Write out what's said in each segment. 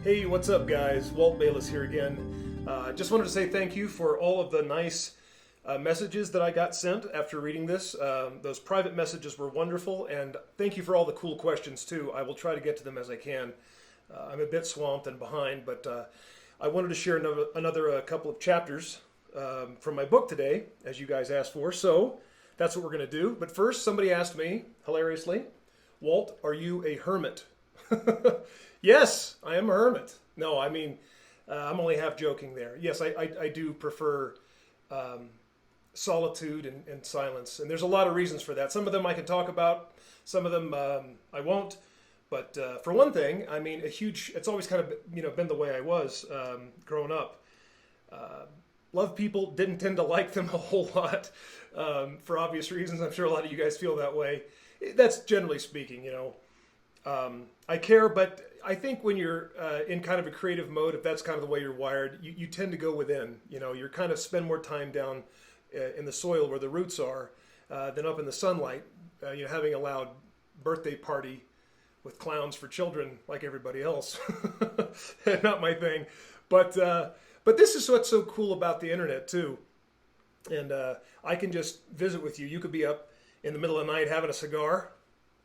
Hey, what's up, guys? Walt Bayless here again. Just wanted to say thank you for all of the nice messages that I got sent after reading this. Those private messages were wonderful, and thank you for all the cool questions, too. I will try to get to them as I can. I'm a bit swamped and behind, but I wanted to share another couple of chapters from my book today, as you guys asked for. So that's what we're going to do. But first, somebody asked me, hilariously, Walt, are you a hermit? Yes, I am a hermit. No, I mean, I'm only half joking there. Yes, I do prefer solitude and silence. And there's a lot of reasons for that. Some of them I can talk about, some of them I won't. But for one thing, I mean, it's always kind of been the way I was growing up. Love people, didn't tend to like them a whole lot for obvious reasons. I'm sure a lot of you guys feel that way. That's generally speaking. I care, but I think when you're in kind of a creative mode, if that's kind of the way you're wired, you tend to go within. You're kind of spend more time down in the soil where the roots are than up in the sunlight. Having a loud birthday party with clowns for children like everybody else, not my thing. But this is what's so cool about the internet too. And I can just visit with you. You could be up in the middle of the night having a cigar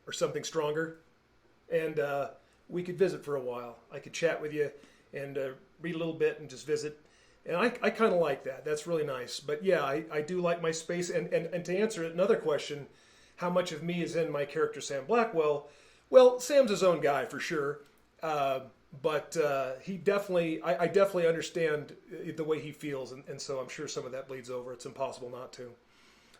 or something stronger. And we could visit for a while. I could chat with you and read a little bit and just visit. And I kind of like that. That's really nice. But yeah, I do like my space. And to answer another question, how much of me is in my character Sam Blackwell? Well, Sam's his own guy for sure. But he definitely, I definitely understand the way he feels. And so I'm sure some of that bleeds over. It's impossible not to.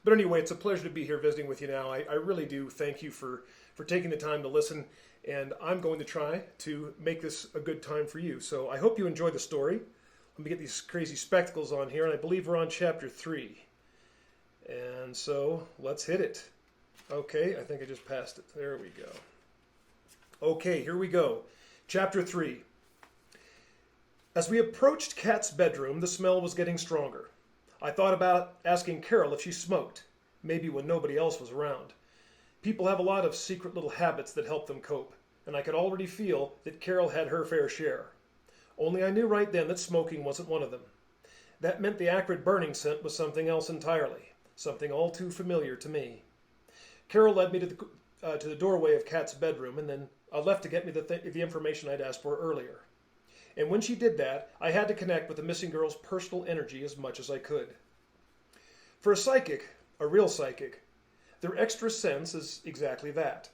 But anyway, it's a pleasure to be here visiting with you now. I really do thank you for taking the time to listen. And I'm going to try to make this a good time for you. So I hope you enjoy the story. Let me get these crazy spectacles on here, and I believe we're on chapter 3. And so let's hit it. Okay, I think I just passed it. There we go. Okay, here we go. Chapter 3. As we approached Kat's bedroom, the smell was getting stronger. I thought about asking Carol if she smoked, maybe when nobody else was around. People have a lot of secret little habits that help them cope, and I could already feel that Carol had her fair share. Only I knew right then that smoking wasn't one of them. That meant the acrid burning scent was something else entirely, something all too familiar to me. Carol led me to the doorway of Kat's bedroom, and then left to get me the information I'd asked for earlier. And when she did that, I had to connect with the missing girl's personal energy as much as I could. For a psychic, a real psychic, their extra sense is exactly that.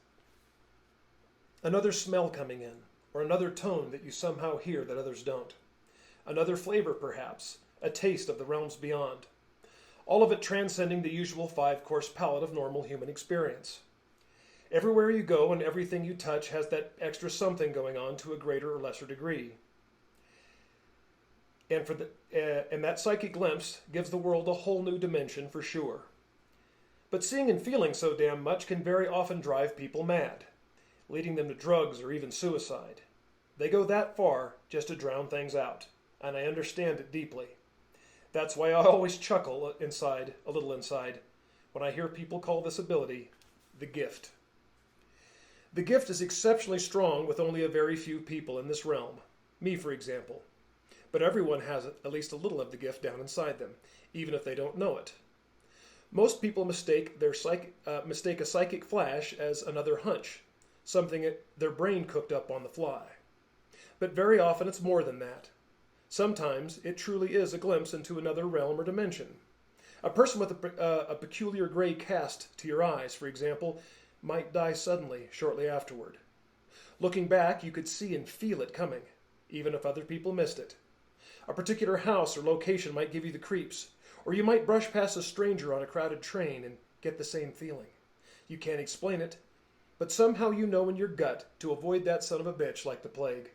Another smell coming in, or another tone that you somehow hear that others don't. Another flavor, perhaps, a taste of the realms beyond. All of it transcending the usual 5-course palette of normal human experience. Everywhere you go and everything you touch has that extra something going on to a greater or lesser degree. And that psychic glimpse gives the world a whole new dimension for sure. But seeing and feeling so damn much can very often drive people mad, leading them to drugs or even suicide. They go that far just to drown things out, and I understand it deeply. That's why I always chuckle a little inside, when I hear people call this ability the gift. The gift is exceptionally strong with only a very few people in this realm, me for example. But everyone has at least a little of the gift down inside them, even if they don't know it. Most people mistake a psychic flash as another hunch, something their brain cooked up on the fly. But very often it's more than that. Sometimes it truly is a glimpse into another realm or dimension. A person with a peculiar gray cast to your eyes, for example, might die suddenly shortly afterward. Looking back, you could see and feel it coming, even if other people missed it. A particular house or location might give you the creeps, or you might brush past a stranger on a crowded train and get the same feeling. You can't explain it, but somehow you know in your gut to avoid that son of a bitch like the plague.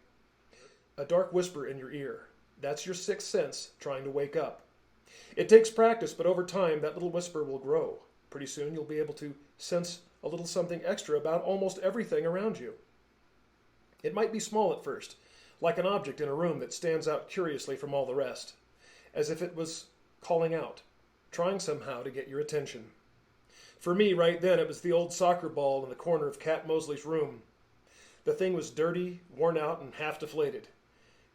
A dark whisper in your ear. That's your sixth sense trying to wake up. It takes practice, but over time that little whisper will grow. Pretty soon you'll be able to sense a little something extra about almost everything around you. It might be small at first, like an object in a room that stands out curiously from all the rest, as if it was calling out, trying somehow to get your attention. For me, right then, it was the old soccer ball in the corner of Cat Mosley's room. The thing was dirty, worn out, and half deflated.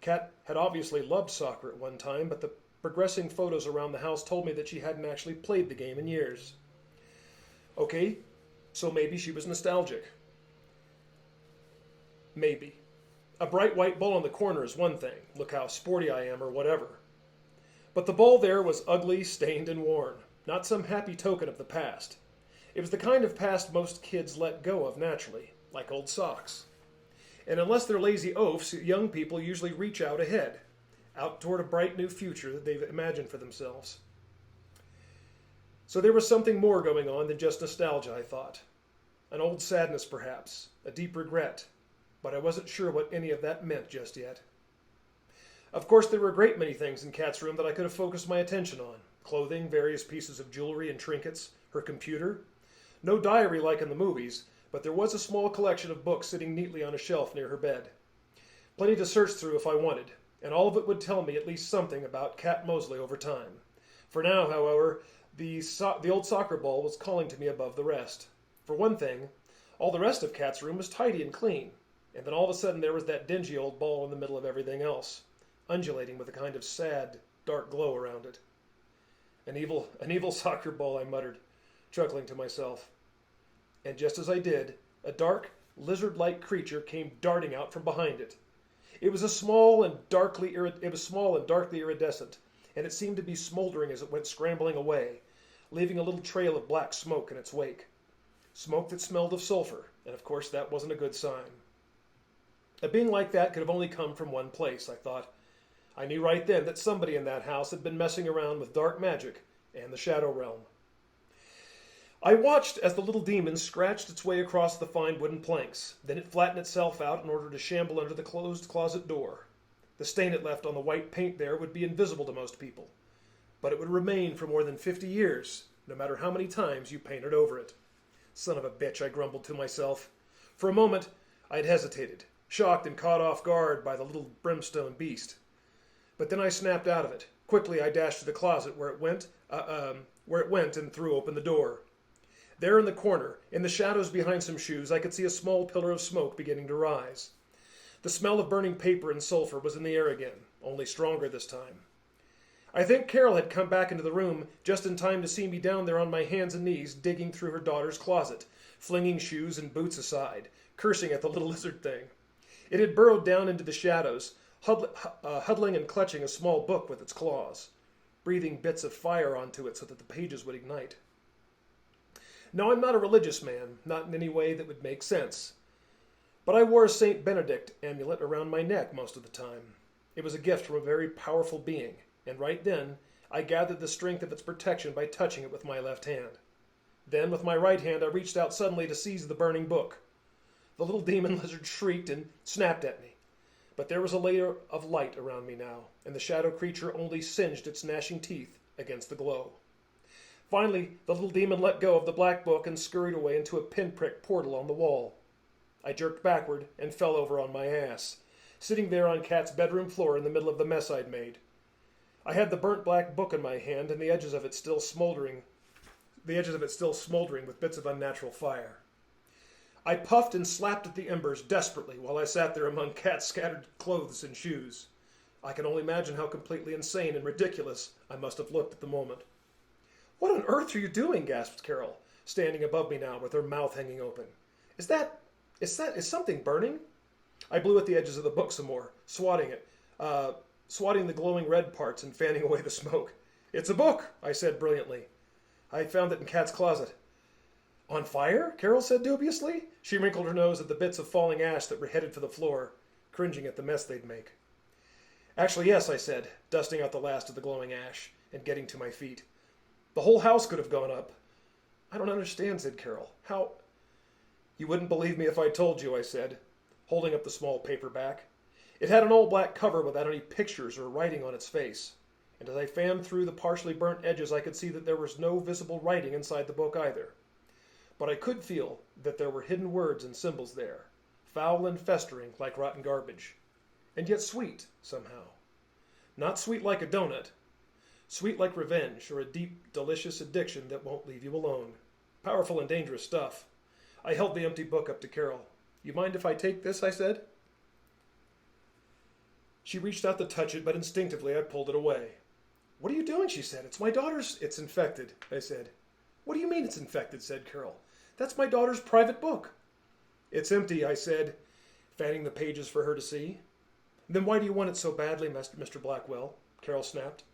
Kat had obviously loved soccer at one time, but the progressing photos around the house told me that she hadn't actually played the game in years. Okay, so maybe she was nostalgic. Maybe. A bright white ball in the corner is one thing. Look how sporty I am or whatever. But the ball there was ugly, stained, and worn. Not some happy token of the past. It was the kind of past most kids let go of naturally, like old socks. And unless they're lazy oafs, young people usually reach out ahead, out toward a bright new future that they've imagined for themselves. So there was something more going on than just nostalgia, I thought. An old sadness, perhaps, a deep regret, but I wasn't sure what any of that meant just yet. Of course, there were a great many things in Kat's room that I could have focused my attention on. Clothing, various pieces of jewelry and trinkets, her computer. No diary like in the movies, but there was a small collection of books sitting neatly on a shelf near her bed. Plenty to search through if I wanted, and all of it would tell me at least something about Kat Mosley over time. For now, however, the old soccer ball was calling to me above the rest. For one thing, all the rest of Kat's room was tidy and clean, and then all of a sudden there was that dingy old ball in the middle of everything else, undulating with a kind of sad, dark glow around it. An evil soccer ball, I muttered, chuckling to myself. And just as I did, a dark, lizard-like creature came darting out from behind it. It was small and darkly iridescent, and it seemed to be smoldering as it went scrambling away, leaving a little trail of black smoke in its wake. Smoke that smelled of sulfur, and of course that wasn't a good sign. A being like that could have only come from one place, I thought. I knew right then that somebody in that house had been messing around with dark magic and the shadow realm. I watched as the little demon scratched its way across the fine wooden planks. Then it flattened itself out in order to shamble under the closed closet door. The stain it left on the white paint there would be invisible to most people, but it would remain for more than 50 years, no matter how many times you painted over it. Son of a bitch, I grumbled to myself. For a moment, I had hesitated, shocked and caught off guard by the little brimstone beast. But then I snapped out of it. Quickly, I dashed to the closet where it went and threw open the door. There in the corner, in the shadows behind some shoes, I could see a small pillar of smoke beginning to rise. The smell of burning paper and sulfur was in the air again, only stronger this time. I think Carol had come back into the room just in time to see me down there on my hands and knees digging through her daughter's closet, flinging shoes and boots aside, cursing at the little lizard thing. It had burrowed down into the shadows, huddling and clutching a small book with its claws, breathing bits of fire onto it so that the pages would ignite. Now, I'm not a religious man, not in any way that would make sense. But I wore a St. Benedict amulet around my neck most of the time. It was a gift from a very powerful being, and right then, I gathered the strength of its protection by touching it with my left hand. Then, with my right hand, I reached out suddenly to seize the burning book. The little demon lizard shrieked and snapped at me. But there was a layer of light around me now, and the shadow creature only singed its gnashing teeth against the glow. Finally, the little demon let go of the black book and scurried away into a pinprick portal on the wall. I jerked backward and fell over on my ass, sitting there on Kat's bedroom floor in the middle of the mess I'd made. I had the burnt black book in my hand and the edges of it still smoldering with bits of unnatural fire. I puffed and slapped at the embers desperately while I sat there among Kat's scattered clothes and shoes. I can only imagine how completely insane and ridiculous I must have looked at the moment. "What on earth are you doing?" gasped Carol, standing above me now with her mouth hanging open. Is something burning?" I blew at the edges of the book some more, swatting the glowing red parts and fanning away the smoke. "It's a book," I said brilliantly. "I found it in Kat's closet." "On fire?" Carol said dubiously. She wrinkled her nose at the bits of falling ash that were headed for the floor, cringing at the mess they'd make. "Actually, yes," I said, dusting out the last of the glowing ash and getting to my feet. "The whole house could have gone up." "I don't understand," said Carol. "How—" "You wouldn't believe me if I told you," I said, holding up the small paperback. It had an all-black cover without any pictures or writing on its face, and as I fanned through the partially burnt edges I could see that there was no visible writing inside the book either. But I could feel that there were hidden words and symbols there, foul and festering like rotten garbage, and yet sweet, somehow. Not sweet like a donut, sweet like revenge or a deep, delicious addiction that won't leave you alone. Powerful and dangerous stuff. I held the empty book up to Carol. "You mind if I take this?" I said. She reached out to touch it, but instinctively I pulled it away. "What are you doing?" she said. "It's my daughter's." "It's infected," I said. "What do you mean it's infected?" said Carol. "That's my daughter's private book." "It's empty," I said, fanning the pages for her to see. "Then why do you want it so badly, Mr. Blackwell?" Carol snapped.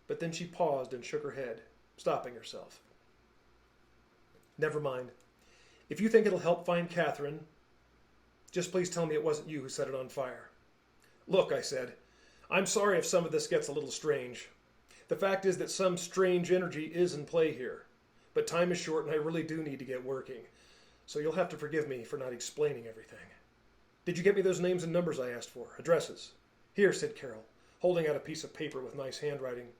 But then she paused and shook her head, stopping herself. "Never mind. If you think it'll help find Catherine, just please tell me it wasn't you who set it on fire." "Look," I said, "I'm sorry if some of this gets a little strange. The fact is that some strange energy is in play here. But time is short and I really do need to get working. So you'll have to forgive me for not explaining everything." "Did you get me those names and numbers I asked for? Addresses?" "Here," said Carol, holding out a piece of paper with nice handwriting.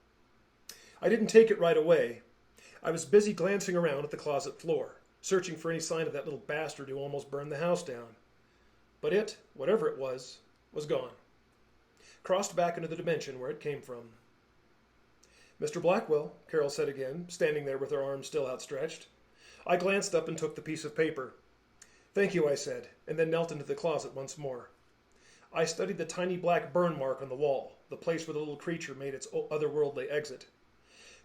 I didn't take it right away. I was busy glancing around at the closet floor, searching for any sign of that little bastard who almost burned the house down. But it, whatever it was gone. Crossed back into the dimension where it came from. "Mr. Blackwell," Carol said again, standing there with her arms still outstretched. I glanced up and took the piece of paper. "Thank you," I said, and then knelt into the closet once more. I studied the tiny black burn mark on the wall, the place where the little creature made its otherworldly exit.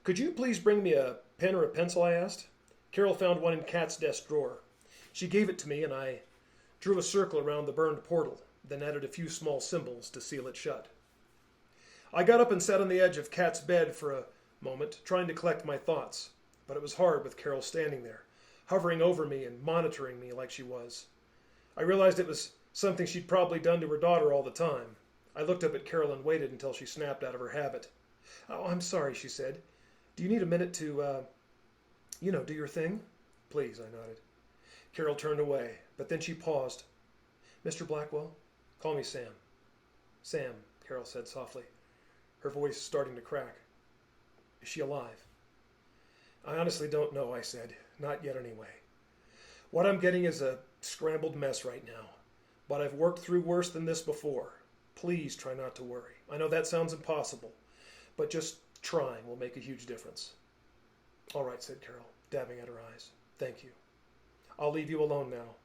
"Could you please bring me a pen or a pencil?" I asked. Carol found one in Kat's desk drawer. She gave it to me, and I drew a circle around the burned portal, then added a few small symbols to seal it shut. I got up and sat on the edge of Kat's bed for a moment, trying to collect my thoughts, but it was hard with Carol standing there, hovering over me and monitoring me like she was. I realized it was something she'd probably done to her daughter all the time. I looked up at Carol and waited until she snapped out of her habit. "Oh, I'm sorry," she said. "Do you need a minute to, do your thing?" "Please," I nodded. Carol turned away, but then she paused. "Mr. Blackwell, call me Sam." "Sam," Carol said softly, her voice starting to crack. "Is she alive?" "I honestly don't know," I said. "Not yet, anyway. What I'm getting is a scrambled mess right now, but I've worked through worse than this before. Please try not to worry. I know that sounds impossible, but just trying will make a huge difference." "All right," said Carol, dabbing at her eyes. "Thank you. I'll leave you alone now."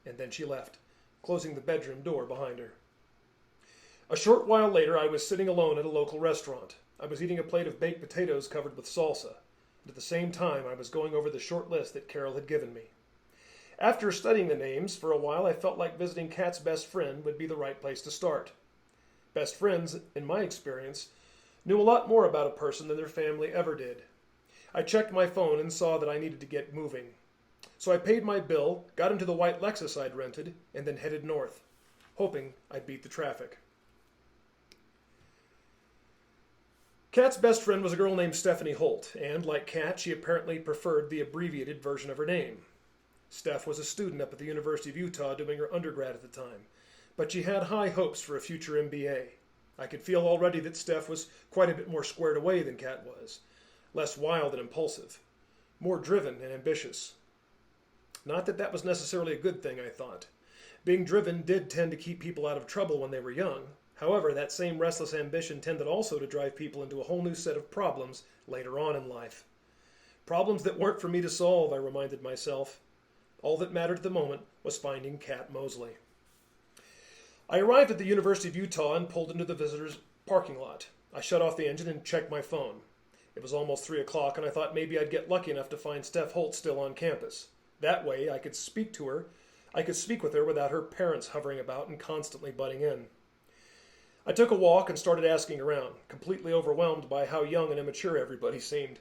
And then she left, closing the bedroom door behind her. A short while later, I was sitting alone at a local restaurant. I was eating a plate of baked potatoes covered with salsa, and at the same time I was going over the short list that Carol had given me. After studying the names for a while, I felt like visiting Kat's best friend would be the right place to start. Best friends, in my experience, knew a lot more about a person than their family ever did. I checked my phone and saw that I needed to get moving. So I paid my bill, got into the white Lexus I'd rented, and then headed north, hoping I'd beat the traffic. Kat's best friend was a girl named Stephanie Holt, and like Kat, she apparently preferred the abbreviated version of her name. Steph was a student up at the University of Utah doing her undergrad at the time, but she had high hopes for a future MBA. I could feel already that Steph was quite a bit more squared away than Kat was, less wild and impulsive, more driven and ambitious. Not that that was necessarily a good thing, I thought. Being driven did tend to keep people out of trouble when they were young. However, that same restless ambition tended also to drive people into a whole new set of problems later on in life. Problems that weren't for me to solve, I reminded myself. All that mattered at the moment was finding Kat Mosley. I arrived at the University of Utah and pulled into the visitors' parking lot. I shut off the engine and checked my phone. It was almost 3 o'clock, and I thought maybe I'd get lucky enough to find Steph Holt still on campus. That way, I could speak with her without her parents hovering about and constantly butting in. I took a walk and started asking around, completely overwhelmed by how young and immature everybody seemed.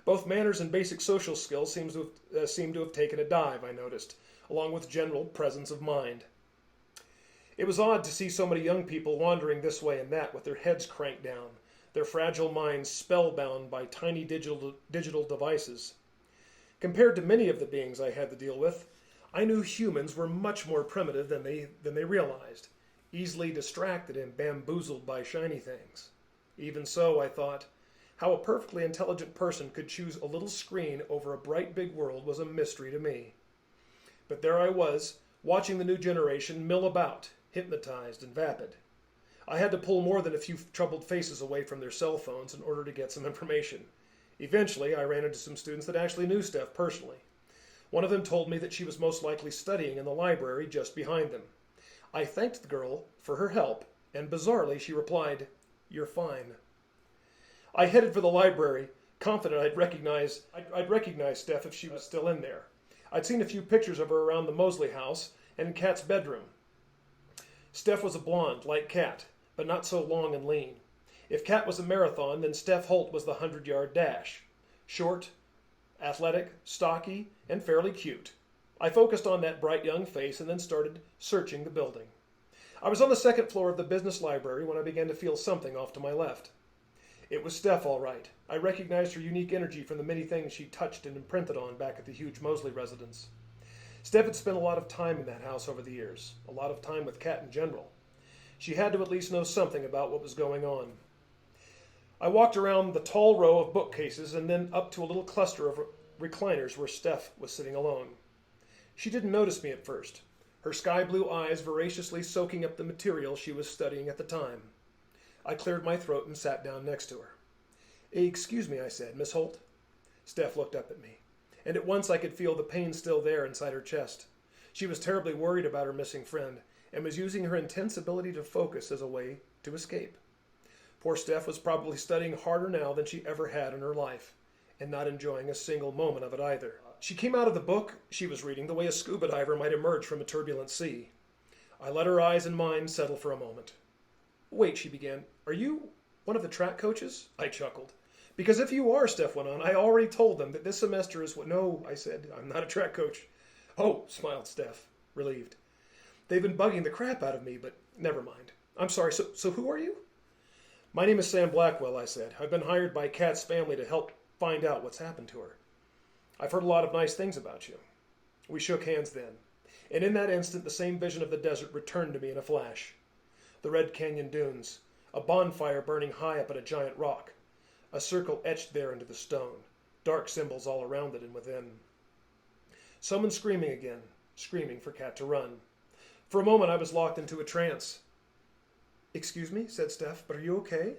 Both manners and basic social skills seemed to have taken a dive, I noticed, along with general presence of mind. It was odd to see so many young people wandering this way and that with their heads cranked down, their fragile minds spellbound by tiny digital devices. Compared to many of the beings I had to deal with, I knew humans were much more primitive than they realized, easily distracted and bamboozled by shiny things. Even so, I thought, how a perfectly intelligent person could choose a little screen over a bright big world was a mystery to me. But there I was, watching the new generation mill about, hypnotized and vapid. I had to pull more than a few troubled faces away from their cell phones in order to get some information. Eventually, I ran into some students that actually knew Steph personally. One of them told me that she was most likely studying in the library just behind them. I thanked the girl for her help And bizarrely, she replied, "You're fine." I headed for the library, confident I'd recognize Steph if she was still in there. I'd seen a few pictures of her around the Mosley house and in Kat's bedroom. Steph was a blonde, like Kat, but not so long and lean. If Kat was a marathon, then Steph Holt was the 100-yard dash. Short, athletic, stocky, and fairly cute. I focused on that bright young face and then started searching the building. I was on the second floor of the business library when I began to feel something off to my left. It was Steph, all right. I recognized her unique energy from the many things she touched and imprinted on back at the huge Mosley residence. Steph had spent a lot of time in that house over the years, a lot of time with Kat in general. She had to at least know something about what was going on. I walked around the tall row of bookcases and then up to a little cluster of recliners where Steph was sitting alone. She didn't notice me at first, her sky blue eyes voraciously soaking up the material she was studying at the time. I cleared my throat and sat down next to her. "Excuse me," I said, "Miss Holt?" Steph looked up at me, and at once I could feel the pain still there inside her chest. She was terribly worried about her missing friend and was using her intense ability to focus as a way to escape. Poor Steph was probably studying harder now than she ever had in her life, and not enjoying a single moment of it either. She came out of the book she was reading the way a scuba diver might emerge from a turbulent sea. I let her eyes and mind settle for a moment. "Wait," she began, "are you one of the track coaches?" I chuckled. "Because if you are," Steph went on, "I already told them that this semester is what—" "No," I said, "I'm not a track coach." "Oh," smiled Steph, relieved. "They've been bugging the crap out of me, but never mind. I'm sorry, so who are you?" "My name is Sam Blackwell," I said. "I've been hired by Kat's family to help find out what's happened to her. I've heard a lot of nice things about you." We shook hands then, and in that instant the same vision of the desert returned to me in a flash. The Red Canyon dunes, a bonfire burning high up at a giant rock, a circle etched there into the stone, dark symbols all around it and within. Someone screaming again, screaming for Kat to run. For a moment I was locked into a trance. "Excuse me," said Steph, "but are you okay?"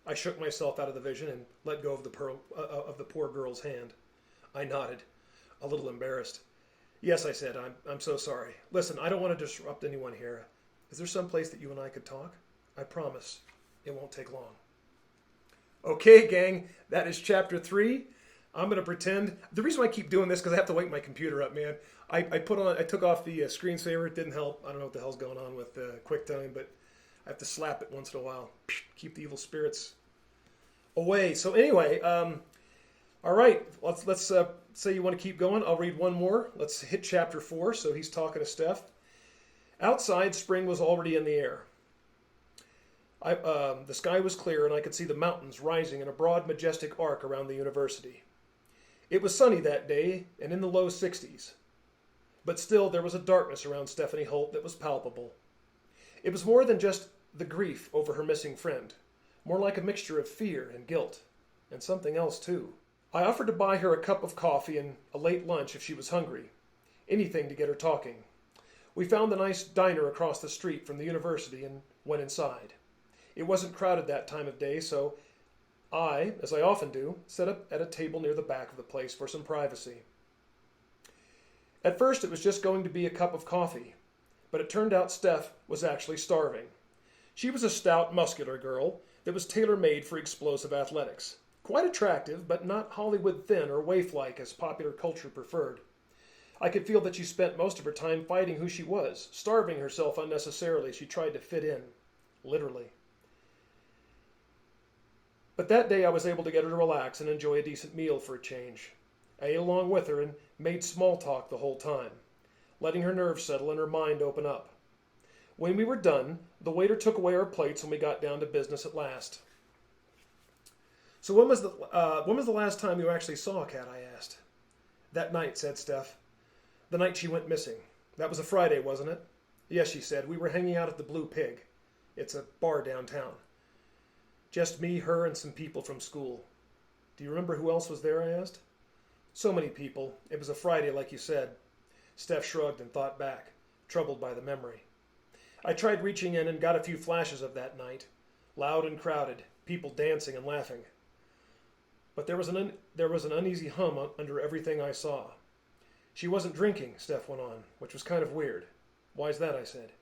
I shook myself out of the vision and let go of the poor girl's hand. I nodded, a little embarrassed. "Yes," I said, I'm so sorry. Listen, I don't want to disrupt anyone here. Is there some place that you and I could talk? I promise it won't take long." Okay, gang, that is chapter 3. I'm going to pretend. The reason why I keep doing this is because I have to wake my computer up, man. I took off the screensaver. It didn't help. I don't know what the hell's going on with QuickTime, but I have to slap it once in a while. Keep the evil spirits away. So anyway, all right, let's say you want to keep going. I'll read one more. Let's hit chapter 4. So he's talking to Steph. Outside, spring was already in the air. The sky was clear, and I could see the mountains rising in a broad, majestic arc around the university. It was sunny that day, and in the low 60s. But still, there was a darkness around Stephanie Holt that was palpable. It was more than just the grief over her missing friend, more like a mixture of fear and guilt, and something else too. I offered to buy her a cup of coffee and a late lunch if she was hungry, anything to get her talking. We found a nice diner across the street from the university and went inside. It wasn't crowded that time of day, so I, as I often do, set up at a table near the back of the place for some privacy. At first it was just going to be a cup of coffee, but it turned out Steph was actually starving. She was a stout, muscular girl that was tailor-made for explosive athletics. Quite attractive, but not Hollywood thin or waif-like as popular culture preferred. I could feel that she spent most of her time fighting who she was, starving herself unnecessarily as she tried to fit in, literally. But that day I was able to get her to relax and enjoy a decent meal for a change. I ate along with her and made small talk the whole time, letting her nerves settle and her mind open up. When we were done, the waiter took away our plates and we got down to business at last. "So when was the last time you actually saw Kat?" I asked. "That night," said Steph. "The night she went missing. That was a Friday, wasn't it?" "Yes," she said. "We were hanging out at the Blue Pig. It's a bar downtown. Just me, her, and some people from school." "Do you remember who else was there?" I asked. "So many people. It was a Friday, like you said." Steph shrugged and thought back, troubled by the memory. I tried reaching in and got a few flashes of that night, loud and crowded, people dancing and laughing. But there was an uneasy hum under everything I saw. "She wasn't drinking," Steph went on, which was kind of weird. "Why's that?" I said.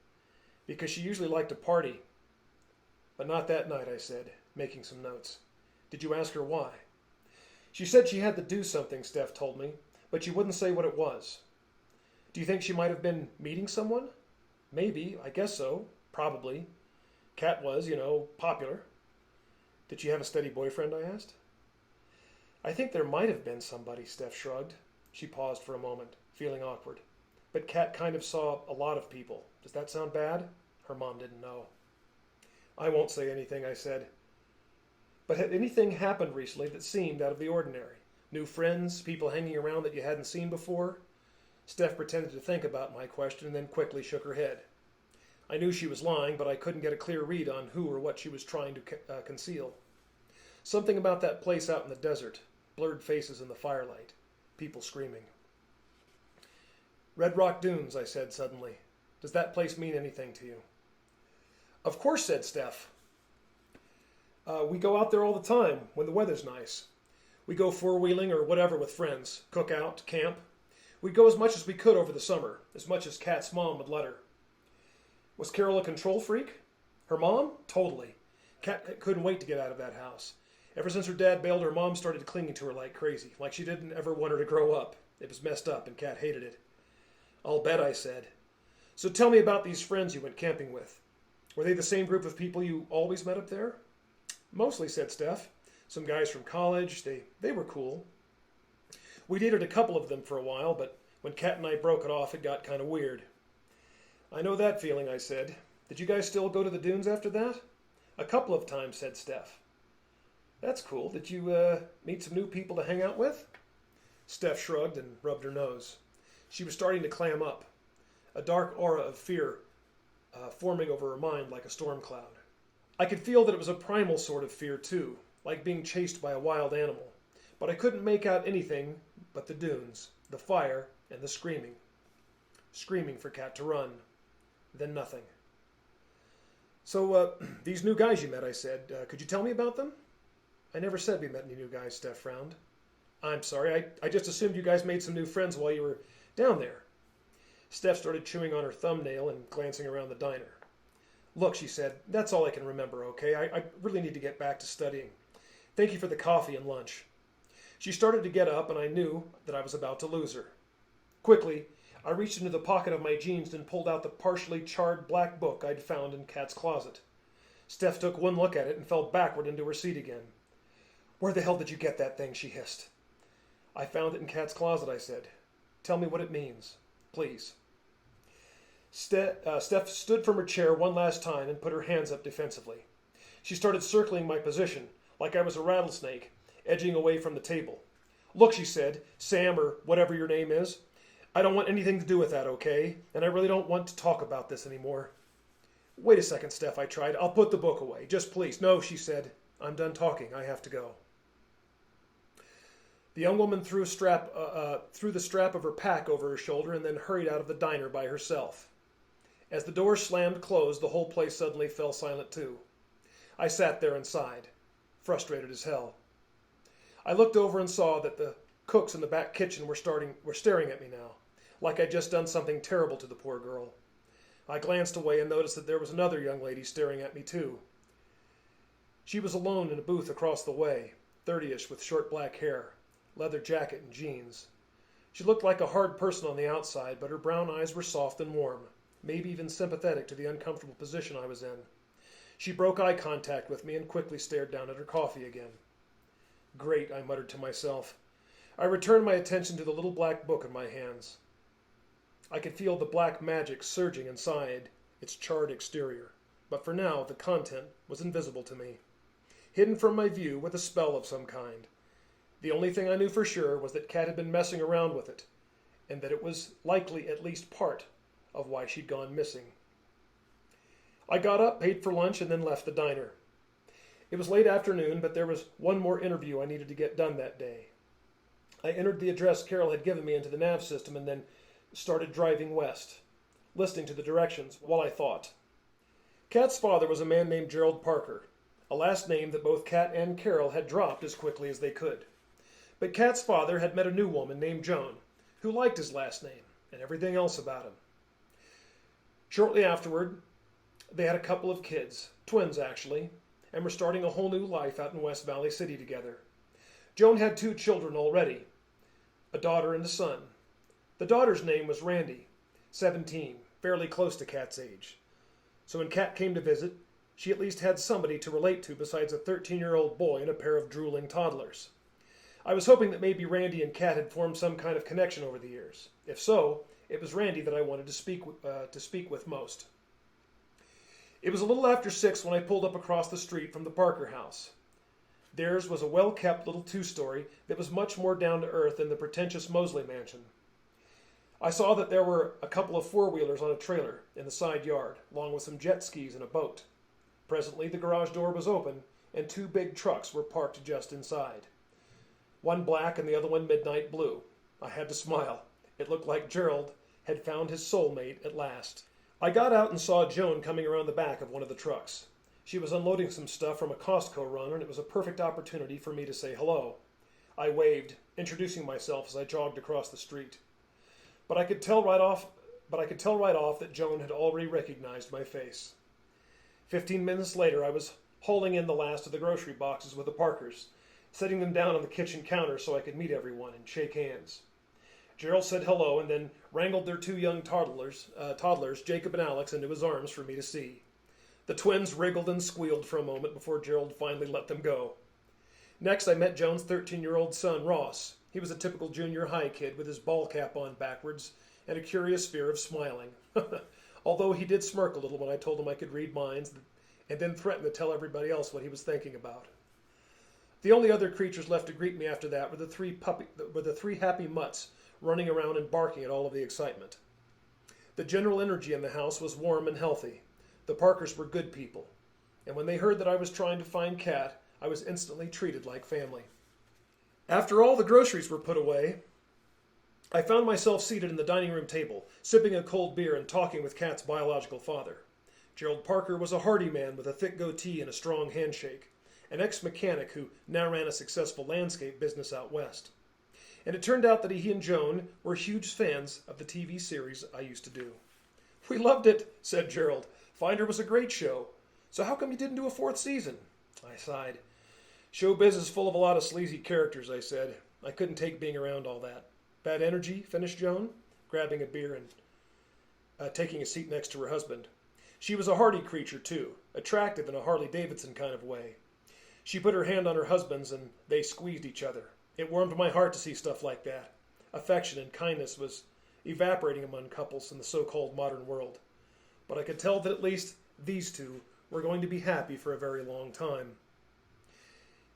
"Because she usually liked to party. But not that night, I said, making some notes. Did you ask her why? She said she had to do something, Steph told me, but she wouldn't say what it was. Do you think she might have been meeting someone? Maybe, I guess so, probably. Kat was, popular. Did she have a steady boyfriend, I asked. I think there might have been somebody, Steph shrugged. She paused for a moment, feeling awkward. But Kat kind of saw a lot of people. Does that sound bad? Her mom didn't know. I won't say anything, I said. But had anything happened recently that seemed out of the ordinary? New friends, people hanging around that you hadn't seen before? Steph pretended to think about my question and then quickly shook her head. I knew she was lying, but I couldn't get a clear read on who or what she was trying to conceal. Something about that place out in the desert, blurred faces in the firelight, people screaming. Red Rock Dunes, I said suddenly. Does that place mean anything to you? Of course, said Steph. We go out there all the time when the weather's nice. We go four-wheeling or whatever with friends, cook out, camp. We'd go as much as we could over the summer, as much as Kat's mom would let her. Was Carol a control freak? Her mom? Totally. Kat couldn't wait to get out of that house. Ever since her dad bailed, her mom started clinging to her like crazy, like she didn't ever want her to grow up. It was messed up, and Kat hated it. I'll bet, I said. So tell me about these friends you went camping with. Were they the same group of people you always met up there? Mostly, said Steph. Some guys from college. They were cool. We dated a couple of them for a while, but when Kat and I broke it off, it got kind of weird. I know that feeling, I said. Did you guys still go to the dunes after that? A couple of times, said Steph. That's cool. Did you meet some new people to hang out with? Steph shrugged and rubbed her nose. She was starting to clam up, a dark aura of fear forming over her mind like a storm cloud. I could feel that it was a primal sort of fear, too, like being chased by a wild animal. But I couldn't make out anything but the dunes, the fire, and the screaming. Screaming for Kat to run. Then nothing. So, these new guys you met, I said, could you tell me about them? I never said we met any new guys, Steph frowned. I'm sorry, I just assumed you guys made some new friends while you were down there. Steph started chewing on her thumbnail and glancing around the diner. Look, she said, that's all I can remember, okay? I really need to get back to studying. Thank you for the coffee and lunch. She started to get up, and I knew that I was about to lose her. Quickly, I reached into the pocket of my jeans and pulled out the partially charred black book I'd found in Kat's closet. Steph took one look at it and fell backward into her seat again. Where the hell did you get that thing? She hissed. I found it in Kat's closet, I said. Tell me what it means, please. Steph stood from her chair one last time and put her hands up defensively. She started circling my position, like I was a rattlesnake, edging away from the table. Look, she said, Sam, or whatever your name is, I don't want anything to do with that, okay? And I really don't want to talk about this anymore. Wait a second, Steph, I tried. I'll put the book away. Just please. No, she said. I'm done talking. I have to go. The young woman threw the strap of her pack over her shoulder and then hurried out of the diner by herself. As the door slammed closed, the whole place suddenly fell silent too. I sat there and sighed, frustrated as hell. I looked over and saw that the cooks in the back kitchen were staring at me now, like I'd just done something terrible to the poor girl. I glanced away and noticed that there was another young lady staring at me too. She was alone in a booth across the way, 30-ish with short black hair, leather jacket and jeans. She looked like a hard person on the outside, but her brown eyes were soft and warm, maybe even sympathetic to the uncomfortable position I was in. She broke eye contact with me and quickly stared down at her coffee again. Great, I muttered to myself. I returned my attention to the little black book in my hands. I could feel the black magic surging inside its charred exterior, but for now the content was invisible to me, hidden from my view with a spell of some kind. The only thing I knew for sure was that Kat had been messing around with it, and that it was likely at least part of why she'd gone missing. I got up, paid for lunch, and then left the diner. It was late afternoon, but there was one more interview I needed to get done that day. I entered the address Carol had given me into the nav system and then started driving west, listening to the directions while I thought. Kat's father was a man named Gerald Parker, a last name that both Kat and Carol had dropped as quickly as they could. But Kat's father had met a new woman named Joan, who liked his last name and everything else about him. Shortly afterward, They had a couple of kids, twins actually, and were starting a whole new life out in West Valley City together. Joan had 2 children already, a daughter and a son. The daughter's name was Randy, 17, fairly close to Kat's age. So when Kat came to visit, she at least had somebody to relate to besides a 13-year-old boy and a pair of drooling toddlers. I was hoping that maybe Randy and Kat had formed some kind of connection over the years. If so, it was Randy that I wanted to speak with most. It was a little after 6 when I pulled up across the street from the Parker house. Theirs was a well-kept little 2-story that was much more down to earth than the pretentious Mosley mansion. I saw that there were a couple of 4-wheelers on a trailer in the side yard, along with some jet skis and a boat. Presently, the garage door was open, and 2 big trucks were parked just inside. One black and the other one midnight blue. I had to smile. It looked like Gerald had found his soulmate at last. I got out and saw Joan coming around the back of one of the trucks. She was unloading some stuff from a Costco run, and it was a perfect opportunity for me to say hello. I waved, introducing myself as I jogged across the street. But I could tell right off that Joan had already recognized my face. 15 minutes later, I was hauling in the last of the grocery boxes with the Parkers, setting them down on the kitchen counter so I could meet everyone and shake hands. Gerald said hello and then wrangled their 2 young toddlers, Jacob and Alex, into his arms for me to see. The twins wriggled and squealed for a moment before Gerald finally let them go. Next, I met Joan's 13-year-old son, Ross. He was a typical junior high kid with his ball cap on backwards and a curious fear of smiling. Although he did smirk a little when I told him I could read minds and then threatened to tell everybody else what he was thinking about. The only other creatures left to greet me after that were the 3 happy mutts running around and barking at all of the excitement. The general energy in the house was warm and healthy. The Parkers were good people, and when they heard that I was trying to find Kat, I was instantly treated like family. After all the groceries were put away, I found myself seated in the dining room table, sipping a cold beer and talking with Kat's biological father. Gerald Parker was a hardy man with a thick goatee and a strong handshake, an ex-mechanic who now ran a successful landscape business out west. And it turned out that he and Joan were huge fans of the TV series I used to do. "We loved it," said Gerald. "Finder was a great show. So how come you didn't do a 4th season?" I sighed. "Showbiz is full of a lot of sleazy characters," I said. I couldn't take being around all that. "Bad energy," finished Joan, grabbing a beer and taking a seat next to her husband. She was a hardy creature, too, attractive in a Harley-Davidson kind of way. She put her hand on her husband's and they squeezed each other. It warmed my heart to see stuff like that. Affection and kindness was evaporating among couples in the so-called modern world. But I could tell that at least these 2 were going to be happy for a very long time.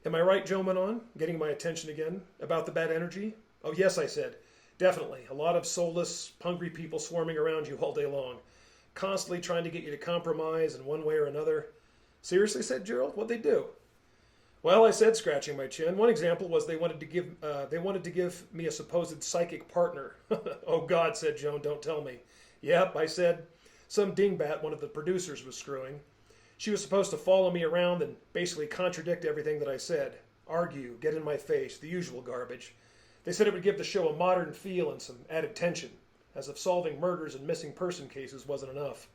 "Am I right," Joan went on, getting my attention again, "about the bad energy?" "Oh, yes," I said. "Definitely. A lot of soulless, hungry people swarming around you all day long, constantly trying to get you to compromise in one way or another." "Seriously," said Gerald, "what'd they do?" "Well," I said, scratching my chin, "one example was they wanted to give me a supposed psychic partner." "Oh, God," said Joan, "don't tell me." "Yep," I said. "Some dingbat one of the producers was screwing. She was supposed to follow me around and basically contradict everything that I said. Argue, get in my face, the usual garbage. They said it would give the show a modern feel and some added tension, as if solving murders and missing person cases wasn't enough."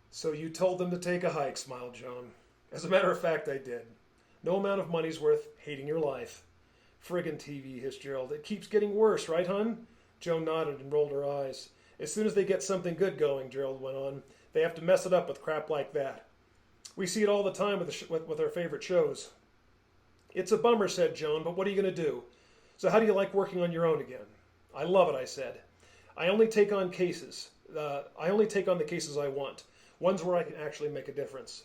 "So you told them to take a hike," smiled Joan. "As a matter of fact, I did. No amount of money's worth hating your life." "Friggin' TV," hissed Gerald. "It keeps getting worse, right, hun?" Joan nodded and rolled her eyes. "As soon as they get something good going," Gerald went on, "they have to mess it up with crap like that. We see it all the time with our favorite shows." "It's a bummer," said Joan, "but what are you going to do? So how do you like working on your own again?" "I love it," I said. I only take on the cases I want, ones where I can actually make a difference."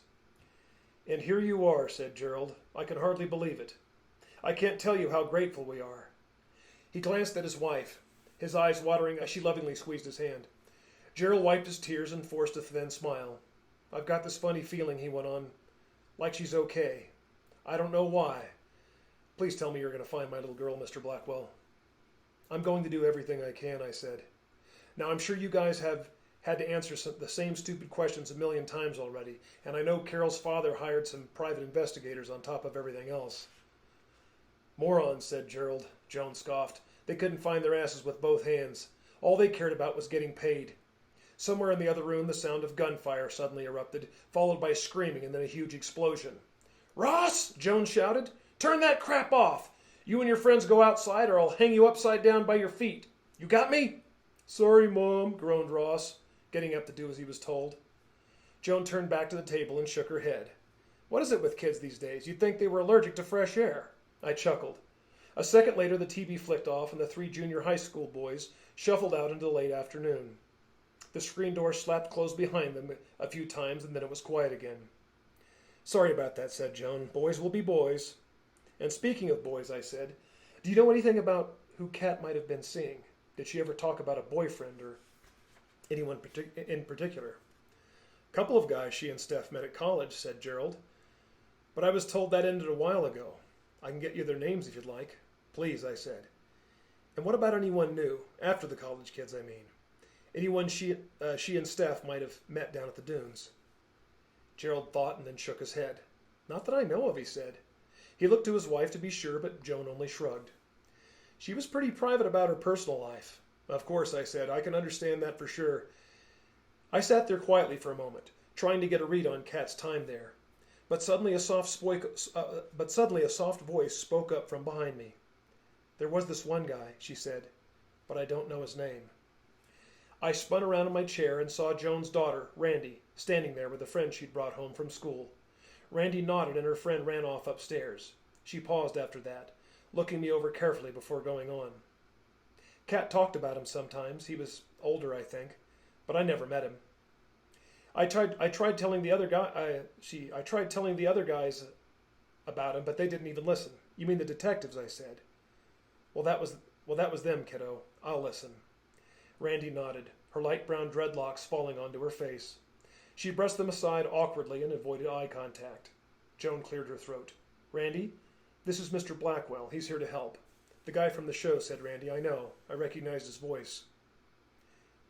"And here you are," said Gerald. "I can hardly believe it. I can't tell you how grateful we are." He glanced at his wife, his eyes watering as she lovingly squeezed his hand. Gerald wiped his tears and forced a thin smile. "I've got this funny feeling," he went on, "like she's okay. I don't know why. Please tell me you're going to find my little girl, Mr. Blackwell." "I'm going to do everything I can," I said. "Now, I'm sure you guys have had to answer the same stupid questions a million times already, and I know Carol's father hired some private investigators on top of everything else." "Morons," said Gerald. Joan scoffed. "They couldn't find their asses with both hands. All they cared about was getting paid. Somewhere in the other room, the sound of gunfire suddenly erupted, followed by screaming and then a huge explosion. "Ross!" Joan shouted. "Turn that crap off! You and your friends go outside or I'll hang you upside down by your feet. You got me?" "Sorry, Mom," groaned Ross, getting up to do as he was told. Joan turned back to the table and shook her head. "What is it with kids these days? You'd think they were allergic to fresh air." I chuckled. A second later, the TV flicked off and the 3 junior high school boys shuffled out into the late afternoon. The screen door slapped closed behind them a few times and then it was quiet again. "Sorry about that," said Joan. "Boys will be boys." "And speaking of boys," I said, "do you know anything about who Kat might have been seeing? Did she ever talk about a boyfriend or anyone in particular?" "A couple of guys she and Steph met at college," said Gerald. "But I was told that ended a while ago. I can get you their names if you'd like." "Please," I said. "And what about anyone new? After the college kids, I mean. Anyone she and Steph might have met down at the dunes?" Gerald thought and then shook his head. "Not that I know of," he said. He looked to his wife to be sure, but Joan only shrugged. "She was pretty private about her personal life." "Of course," I said. "I can understand that for sure." I sat there quietly for a moment, trying to get a read on Kat's time there. But suddenly a soft voice spoke up from behind me. "There was this one guy," she said, "but I don't know his name." I spun around in my chair and saw Joan's daughter, Randy, standing there with a friend she'd brought home from school. Randy nodded and her friend ran off upstairs. She paused after that, looking me over carefully before going on. "Kat talked about him sometimes. He was older, I think, but I never met him. I tried telling the other guys about him, but they didn't even listen." "You mean the detectives?" I said. Well, that was them, kiddo. I'll listen." Randy nodded, her light brown dreadlocks falling onto her face. She brushed them aside awkwardly and avoided eye contact. Joan cleared her throat. "Randy, this is Mr. Blackwell. He's here to help." "The guy from the show," said Randy. "I know. I recognized his voice."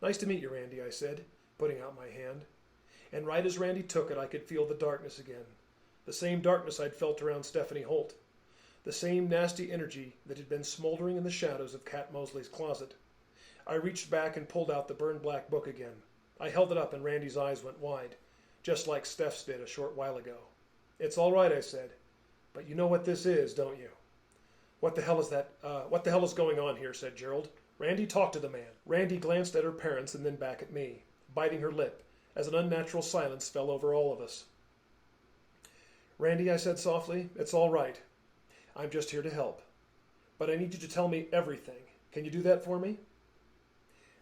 "Nice to meet you, Randy," I said, putting out my hand. And right as Randy took it, I could feel the darkness again. The same darkness I'd felt around Stephanie Holt. The same nasty energy that had been smoldering in the shadows of Kat Mosley's closet. I reached back and pulled out the burned black book again. I held it up and Randy's eyes went wide, just like Steph's did a short while ago. "It's all right," I said, "but you know what this is, don't you?" What the hell is going on here?" said Gerald. "Randy, talk to the man." Randy glanced at her parents and then back at me, biting her lip, as an unnatural silence fell over all of us. "Randy," I said softly, "it's all right. I'm just here to help. But I need you to tell me everything. Can you do that for me?"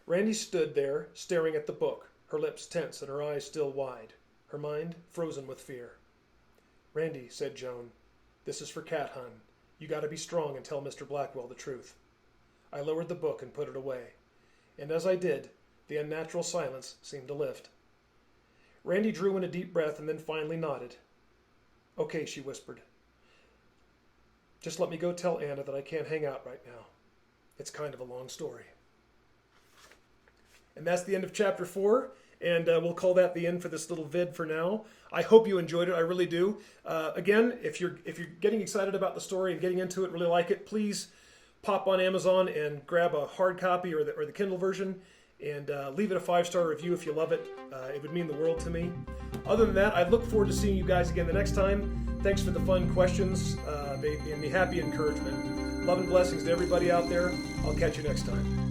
Randy stood there, staring at the book, her lips tense and her eyes still wide, her mind frozen with fear. "Randy," said Joan, "this is for Kat, hon. You gotta be strong and tell Mr. Blackwell the truth." I lowered the book and put it away, and as I did, the unnatural silence seemed to lift. Randy drew in a deep breath and then finally nodded. "Okay," she whispered. "Just let me go tell Anna that I can't hang out right now. It's kind of a long story." And that's the end of chapter 4, and we'll call that the end for this little vid for now. I hope you enjoyed it. I really do. Again, if you're getting excited about the story and getting into it, really like it, please pop on Amazon and grab a hard copy or the Kindle version and leave it a 5-star review if you love it. It would mean the world to me. Other than that, I look forward to seeing you guys again the next time. Thanks for the fun questions and the happy encouragement. Love and blessings to everybody out there. I'll catch you next time.